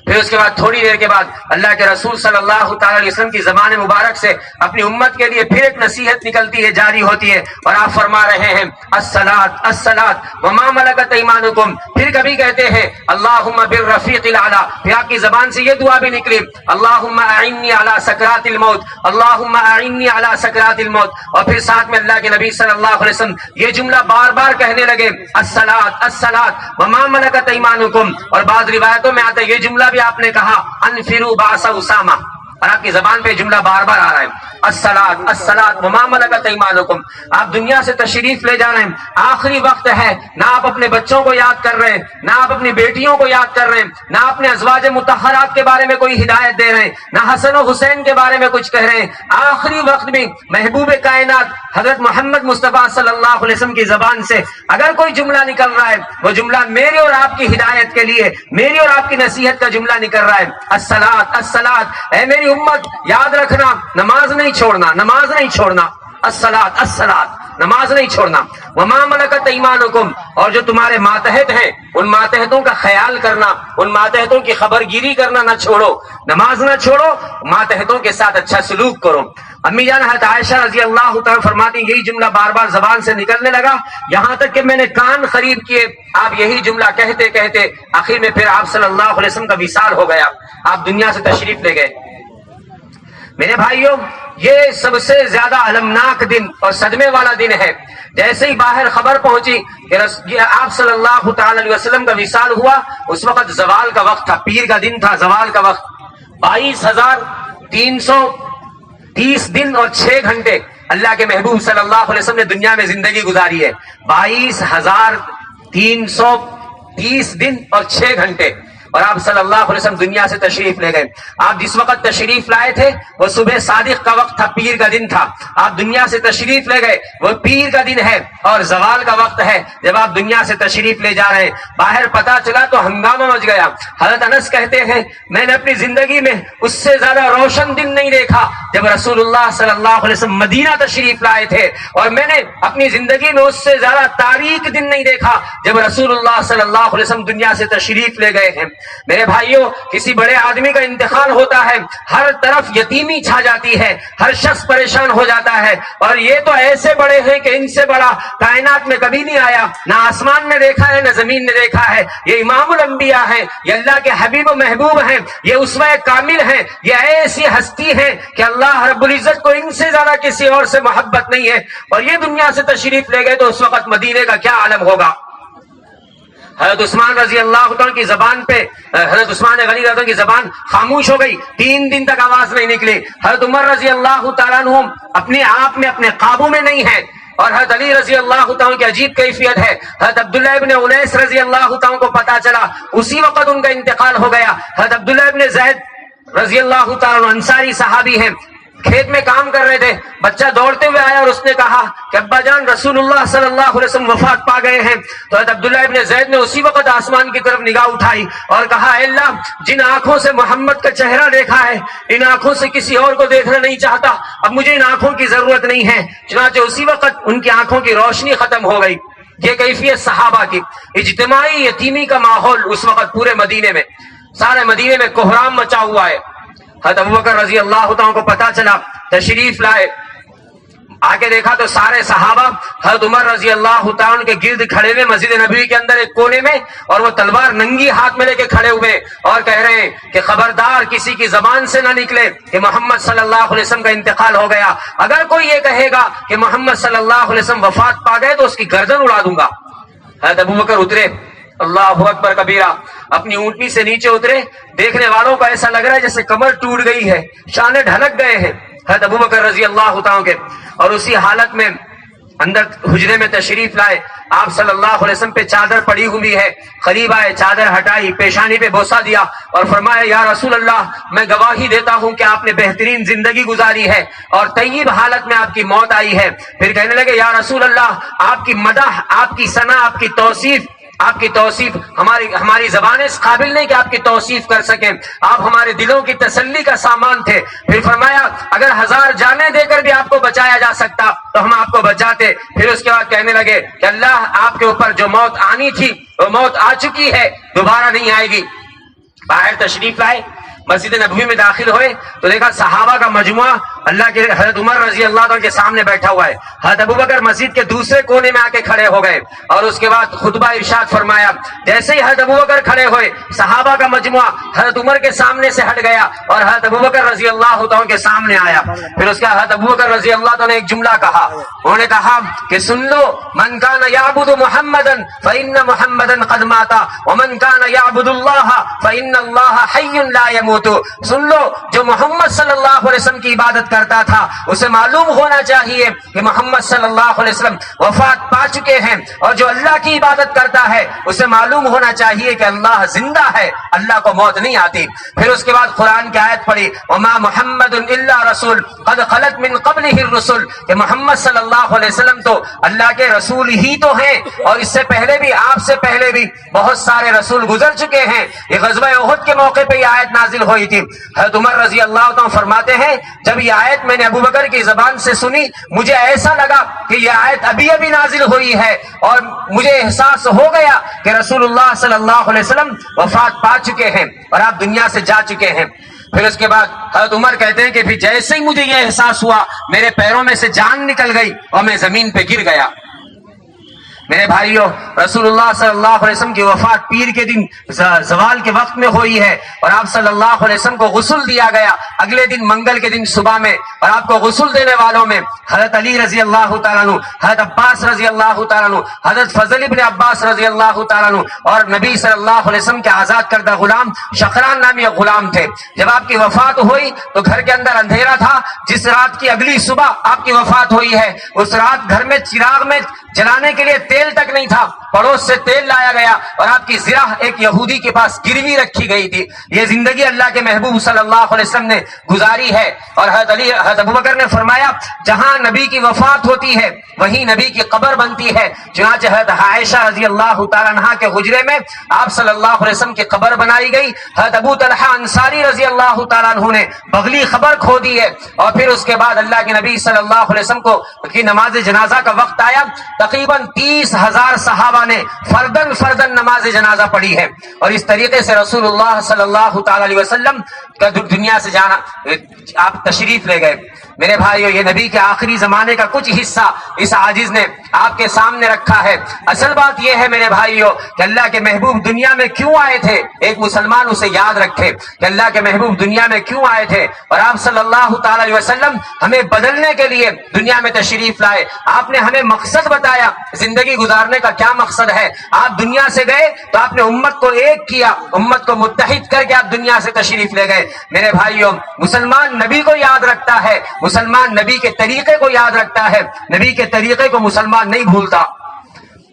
پھر اس کے بعد تھوڑی دیر کے بعد اللہ کے رسول صلی اللہ تعالی علیہ وسلم کی زبان مبارک سے اپنی امت کے لیے پھر ایک نصیحت نکلتی ہے، جاری ہوتی ہے، اور آپ فرما رہے ہیں الصلاۃ الصلاۃ وما ملکت ایمانکم، پھر کبھی کہتے ہیں اللہم بالرفیق الاعلی، پھر آپ کی زبان سے یہ دعا بھی نکلی اللہم اعنی علی سکرات الموت، اللہم اعنی علی سکرات الموت، اور پھر ساتھ میں اللہ کے نبی صلی اللہ علیہ وسلم یہ جملہ بار بار کہنے لگے الصلاۃ الصلاۃ وما ملکت ایمانکم، اور بعض روایتوں میں آتا ہے یہ جملہ بھی آپ نے کہا انفروا بعث اسامہ، اور آپ کی زبان پہ جملہ بار بار آ رہا ہے الصلاۃ الصلاۃ وما ملکت ایمانکم. آپ دنیا سے تشریف لے جا رہے ہیں, آخری وقت ہے, نہ آپ اپنے بچوں کو یاد کر رہے ہیں, نہ آپ اپنی بیٹیوں کو یاد کر رہے ہیں, نہ اپنے ازواج مطہرات کے بارے میں کوئی ہدایت دے رہے ہیں, نہ حسن و حسین کے بارے میں کچھ کہہ رہے ہیں. آخری وقت میں محبوب کائنات حضرت محمد مصطفیٰ صلی اللہ علیہ وسلم کی زبان سے اگر کوئی جملہ نکل رہا ہے, وہ جملہ میرے اور آپ کی ہدایت کے لیے, میری اور آپ کی نصیحت کا جملہ نکل رہا ہے. الصلاۃ الصلاۃ, اے میری امت یاد رکھنا, نماز نہیں چھوڑنا, نماز نہیں چھوڑنا. الصلاۃ الصلاۃ, نماز نہیں چھوڑنا. وما ملکت ایمانکم, اور جو تمہارے ماتحت ہیں ان ماتحتوں کا خیال کرنا, ان ماتحتوں کی خبر گیری کرنا نہ چھوڑو. نماز نہ چھوڑو, ماتحتوں کے ساتھ اچھا سلوک کرو. امی جان حضرت عائشہ رضی اللہ تعالیٰ فرماتی, یہی جملہ بار بار زبان سے نکلنے لگا, یہاں تک کہ میں نے کان خرید کیے. آپ یہی جملہ کہتے کہتے آخر میں پھر آپ صلی اللہ علیہ وسلم کا وصال ہو گیا, آپ دنیا سے تشریف لے گئے. میرے بھائیوں, یہ سب سے زیادہ المناک دن اور صدمے والا دن ہے. جیسے ہی باہر خبر پہنچی کہ آپ صلی اللہ تعالی علیہ وسلم کا وصال ہوا, اس وقت زوال کا وقت تھا, پیر کا دن تھا, زوال کا وقت. 22,330 دن اور 6 گھنٹے اللہ کے محبوب صلی اللہ علیہ وسلم نے دنیا میں زندگی گزاری ہے. 22,330 دن اور 6 گھنٹے, اور آپ صلی اللہ علیہ وسلم دنیا سے تشریف لے گئے. آپ جس وقت تشریف لائے تھے وہ صبح صادق کا وقت تھا, پیر کا دن تھا. آپ دنیا سے تشریف لے گئے, وہ پیر کا دن ہے اور زوال کا وقت ہے جب آپ دنیا سے تشریف لے جا رہے ہیں. باہر پتا چلا تو ہنگامہ مچ گیا. حضرت انس کہتے ہیں, میں نے اپنی زندگی میں اس سے زیادہ روشن دن نہیں دیکھا جب رسول اللہ صلی اللہ علیہ وسلم مدینہ تشریف لائے تھے, اور میں نے اپنی زندگی میں اس سے زیادہ تاریک دن نہیں دیکھا جب رسول اللہ صلی اللہ علیہ وسلم دنیا سے تشریف لے گئے ہیں. میرے بھائیوں, کسی بڑے آدمی کا انتقال ہوتا ہے, ہر طرف یتیمی چھا جاتی ہے, ہر شخص پریشان ہو جاتا ہے, اور یہ تو ایسے بڑے ہیں کہ ان سے بڑا کائنات میں کبھی نہیں آیا, نہ آسمان نے دیکھا ہے نہ زمین نے دیکھا ہے. یہ امام الانبیاء ہیں, یہ اللہ کے حبیب و محبوب ہیں, یہ اسوہ کامل ہیں, یہ ایسی ہستی ہیں کہ اللہ رب العزت کو ان سے زیادہ کسی اور سے محبت نہیں ہے. اور یہ دنیا سے تشریف لے گئے تو اس وقت مدینے کا کیا عالم ہوگا. حضرت عثمان رضی اللہ عنہ کی زبان پہ, حضرت عثمان غنی رضی اللہ عنہ کی زبان خاموش ہو گئی, 3 دن تک آواز نہیں نکلی. حضرت عمر رضی اللہ تعالیٰ عنہ اپنے آپ میں اپنے قابو میں نہیں ہے, اور حضرت علی رضی اللہ تعالیٰ کی عجیب کیفیت ہے. حضرت عبداللہ ابن انیس رضی اللہ تعالیٰ کو پتا چلا, اسی وقت ان کا انتقال ہو گیا. حضرت عبداللہ ابن زید رضی اللہ تعالیٰ انصاری صحابی ہیں, کھیت میں کام کر رہے تھے, بچہ دوڑتے ہوئے آیا اور اس نے کہا کہ ابا جان رسول اللہ صلی اللہ علیہ وسلم وفات پا گئے ہیں. تو حضرت عبداللہ ابن زید نے اسی وقت آسمان کی طرف نگاہ اٹھائی اور کہا, اے اللہ, جن آنکھوں سے محمد کا چہرہ دیکھا ہے ان آنکھوں سے کسی اور کو دیکھنا نہیں چاہتا, اب مجھے ان آنکھوں کی ضرورت نہیں ہے. چنانچہ اسی وقت ان کی آنکھوں کی روشنی ختم ہو گئی. یہ کیفیت صحابہ کی. اجتماعی یتیمی کا ماحول اس وقت پورے مدینے میں, سارے مدینے میں کوہرام مچا ہوا ہے. حضرت ابوبکر رضی اللہ تعالیٰ کو پتا چلا, تشریف لائے, آگے دیکھا تو سارے صحابہ حضرت عمر رضی اللہ تعالیٰ کے گرد کھڑے ہوئے مسجد نبوی کے اندر ایک کونے میں, اور وہ تلوار ننگی ہاتھ میں لے کے کھڑے ہوئے اور کہہ رہے ہیں کہ خبردار کسی کی زبان سے نہ نکلے کہ محمد صلی اللہ علیہ وسلم کا انتقال ہو گیا. اگر کوئی یہ کہے گا کہ محمد صلی اللہ علیہ وسلم وفات پا گئے تو اس کی گردن اڑا دوں گا. حضرت ابوبکر اترے, اللہ اکبر کبیرہ, اپنی اونٹنی سے نیچے اترے. دیکھنے والوں کو ایسا لگ رہا ہے جیسے کمر ٹوٹ گئی ہے, شانے ڈھلک گئے ہیں حضرت ابوبکر رضی اللہ تعالیٰ کے. اور اسی حالت میں اندر حجرے میں تشریف لائے. آپ صلی اللہ علیہ وسلم پہ چادر پڑی ہوئی ہے, قریب آئے, چادر ہٹائی, پیشانی پہ بوسہ دیا اور فرمایا, یا رسول اللہ, میں گواہی دیتا ہوں کہ آپ نے بہترین زندگی گزاری ہے اور طیب حالت میں آپ کی موت آئی ہے. پھر کہنے لگے, یا رسول اللہ, آپ کی مدح, آپ کی ثنا, آپ کی توصیف ہماری زبانیں اس قابل نہیں کہ آپ کی توصیف کر سکیں. آپ ہمارے دلوں کی تسلی کا سامان تھے. پھر فرمایا, اگر 1000 جانیں دے کر بھی آپ کو بچایا جا سکتا تو ہم آپ کو بچاتے. پھر اس کے بعد کہنے لگے کہ اللہ, آپ کے اوپر جو موت آنی تھی وہ موت آ چکی ہے, دوبارہ نہیں آئے گی. باہر تشریف لائے, مسجد نبوی میں داخل ہوئے تو دیکھا صحابہ کا مجموعہ اللہ کے حضرت عمر رضی اللہ عنہ کے سامنے بیٹھا ہوا ہے. حضرت ابوبکر مسجد کے دوسرے کونے میں آ کے کھڑے ہو گئے اور اس کے بعد خطبہ ارشاد فرمایا. جیسے ہی حضرت ابوبکر کھڑے ہوئے, صحابہ کا مجموعہ حضرت عمر کے سامنے سے ہٹ گیا اور حضرت ابوبکر رضی اللہ عنہ کے سامنے آیا. پھر اس کے حضرت ابوبکر رضی اللہ عنہ نے ایک جملہ کہا. انہوں نے کہا کہ سن لو, من کان یعبد محمدا فإن محمدا قد مات ومن کان یعبد اللہ فإن اللہ حی لا يموت. سن لو, جو محمد صلی اللہ علیہ وسلم کی عبادت عبادت کرتا تھا اسے معلوم ہونا چاہیے کہ محمد صلی اللہ علیہ وسلم وفات پا چکے ہیں، اور جو اللہ کی عبادت کرتا ہے اسے معلوم ہونا چاہیے کہ اللہ زندہ ہے، اللہ کو موت نہیں آتی۔ پھر اس کے بعد قرآن کی آیت پڑھی وما محمد الا رسول قد خلت من قبلہ الرسل، کہ محمد صلی اللہ علیہ وسلم تو اللہ کے رسول ہی تو ہیں، اور اس سے پہلے بھی، آپ سے پہلے بھی بہت سارے رسول گزر چکے ہیں۔ یہ غزوہ احد کے موقع پہ یہ آیت نازل ہوئی تھی۔ حضرت عمر رضی اللہ عنہ فرماتے ہیں جب یہ آیت میں نے ابو بکر کی زبان سے سنی مجھے ایسا لگا کہ یہ آیت ابھی ابھی نازل ہوئی ہے، اور مجھے احساس ہو گیا کہ رسول اللہ صلی اللہ علیہ وسلم وفات پا چکے ہیں اور آپ دنیا سے جا چکے ہیں۔ پھر اس کے بعد حضرت عمر کہتے ہیں کہ پھر جیسے ہی مجھے یہ احساس ہوا میرے پیروں میں سے جان نکل گئی اور میں زمین پہ گر گیا۔ میرے بھائیوں، رسول اللہ صلی اللہ علیہ وسلم کی وفات پیر کے دن زوال کے وقت میں ہوئی ہے، اور آپ صلی اللہ علیہ وسلم کو غسل دیا گیا اگلے دن منگل کے دن صبح میں، اور آپ کو غسل دینے والوں میں حضرت علی رضی اللہ تعالیٰ عنہ، حضرت عباس رضی اللہ تعالیٰ عنہ، حضرت فضل ابن عباس رضی اللہ تعالیٰ عنہ، اور نبی صلی اللہ علیہ وسلم کے آزاد کردہ غلام شقران نامی ایک غلام تھے۔ جب آپ کی وفات ہوئی تو گھر کے اندر اندھیرا تھا، جس رات کی اگلی صبح آپ کی وفات ہوئی ہے اس رات گھر میں چراغ میں جلانے کے لیے تیل تک نہیں تھا، پڑوس سے تیل لایا گیا اور آپ کی زرہ ایک یہودی کے پاس گروی رکھی گئی تھی۔ یہ زندگی اللہ کے محبوب صلی اللہ علیہ وسلم نے گزاری ہے، اور حضرت ابوبکر نے فرمایا جہاں نبی کی وفات ہوتی ہے وہیں نبی کی قبر بنتی ہے، چنانچہ حضرت عائشہ رضی اللہ تعالیٰ عنہا کے حجرے میں آپ صلی اللہ علیہ وسلم کی قبر بنائی گئی۔ حضرت ابو طلحہ انصاری رضی اللہ تعالیٰ عنہ نے بغلی خبر کھو دی ہے، اور پھر اس کے بعد اللہ کے نبی صلی اللہ علیہ وسلم کی نماز جنازہ کا وقت آیا، تقریباً 30,000 صحابہ نے فردن نماز جنازہ پڑھی ہے، اور اس طریقے سے رسول اللہ صلی اللہ تعالی علیہ وسلم کا دنیا سے جانا آپ تشریف لے گئے۔ میرے بھائیو، یہ نبی کے آخری زمانے کا کچھ حصہ اس عاجز نے آپ کے سامنے رکھا ہے۔ اصل بات یہ ہے میرے بھائیو کہ اللہ کے محبوب دنیا میں کیوں آئے تھے، ایک مسلمان اسے یاد رکھے کہ اللہ کے محبوب دنیا میں کیوں آئے تھے، اور آپ صلی اللہ تعالی علیہ وسلم ہمیں بدلنے کے لیے دنیا میں تشریف لائے۔ آپ نے ہمیں مقصد بتایا زندگی گزارنے کا کیا مقصد ہے۔ آپ دنیا سے گئے تو آپ نے امت کو ایک کیا، امت کو متحد کر کے آپ دنیا سے تشریف لے گئے۔ میرے بھائیو، مسلمان نبی کو یاد رکھتا ہے، مسلمان نبی کے طریقے کو یاد رکھتا ہے، نبی کے طریقے کو مسلمان نہیں بھولتا۔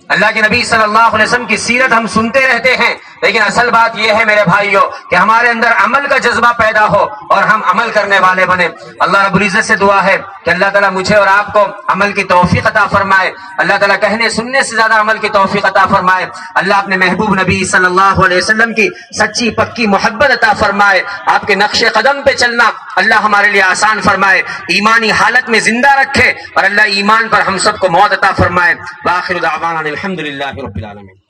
اللہ کے نبی صلی اللہ علیہ وسلم کی سیرت ہم سنتے رہتے ہیں، لیکن اصل بات یہ ہے میرے بھائیوں کہ ہمارے اندر عمل کا جذبہ پیدا ہو اور ہم عمل کرنے والے بنے۔ اللہ رب العزت سے دعا ہے کہ اللہ تعالیٰ مجھے اور آپ کو عمل کی توفیق عطا فرمائے، اللہ تعالیٰ کہنے سننے سے زیادہ عمل کی توفیق عطا فرمائے، اللہ اپنے محبوب نبی صلی اللہ علیہ وسلم کی سچی پکی محبت عطا فرمائے، آپ کے نقش قدم پہ چلنا اللہ ہمارے لیے آسان فرمائے، ایمانی حالت میں زندہ رکھے، اور اللہ ایمان پر ہم سب کو موت عطا فرمائے۔ وآخر دعوانا الحمدللہ رب العالمین۔